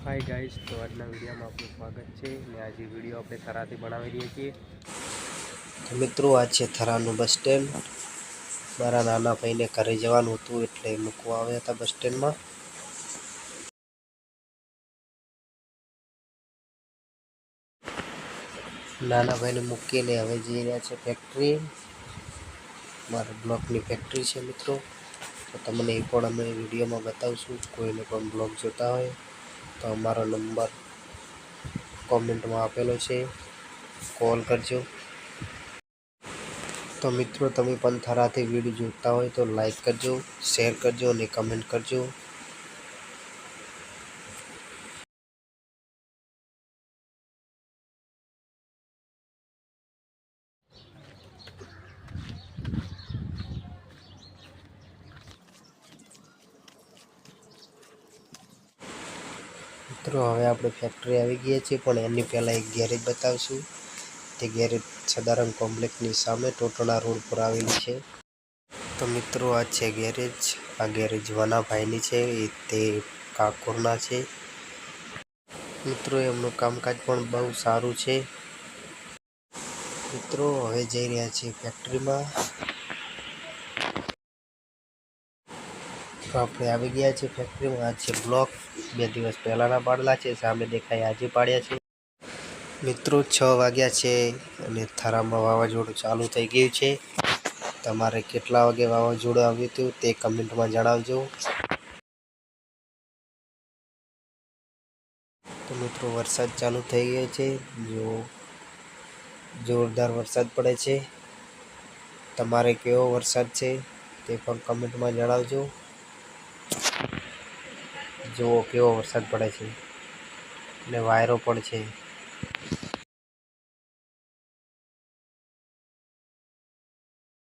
Hi guys, तो आज video में आपનું સ્વાગત છે ને આજે વિડીયો આપણે થરાથી બનાવી રહ્યા છીએ। તો મિત્રો આ છે થરાનું બસ સ્ટેન્ડ। મારા નાના ભાઈને ઘરે જવાનું હતું એટલે મૂકવા આવ્યા હતા બસ સ્ટેન્ડમાં। નાના ભાઈને મૂકીને હવે જઈ રહ્યા છે ફેક્ટરી। મારા બ્લોકની ફેક્ટરી છે મિત્રો, તો તમને એ પણ અમે વિડીયોમાં બતાવશું। કોઈને પણ બ્લોગ જોતા હોય તો અમારો નંબર કોમેન્ટમાં આપેલો છે, કોલ કરજો। તો મિત્રો તમે પણ થરાથી વિડીયો જોતા હોય તો લાઈક કરજો, શેર કરજો અને કમેન્ટ કરજો। મિત્રો હવે આપણે ફેક્ટરી આવી ગયા છીએ, પણ એની પહેલાં એક ગેરેજ બતાવશું। તે ગેરેજ સદારામ કોમ્પ્લેક્સની સામે ટોટણા રોડ પર આવેલી છે। તો મિત્રો આ છે ગેરેજ। આ ગેરેજ વનાભાઈની છે, તે કાકોરના છે। મિત્રો એમનું કામકાજ પણ બહુ સારું છે। મિત્રો હવે જઈ રહ્યા છીએ ફેક્ટરીમાં। તો આપણે આવી ગયા છીએ ફેક્ટરીમાં। આ છે બ્લોક, 2 દિવસ પહેલાંના પાડેલા છે, સામે દેખાય આજે પાડ્યા છે। મિત્રો 6 વાગ્યા છે અને થરામાં વાવાઝોડું ચાલુ થઈ ગયું છે। તમારે કેટલા વાગે વાવાઝોડું આવ્યું હતું તે કમેન્ટમાં જણાવજો। તો મિત્રો વરસાદ ચાલુ થઈ ગયો છે, જો જોરદાર વરસાદ પડે છે। તમારે કેવો વરસાદ છે તે પણ કમેન્ટમાં જણાવજો। જુઓ કેવો વરસાદ પડે છે અને વાયરો પણ છે।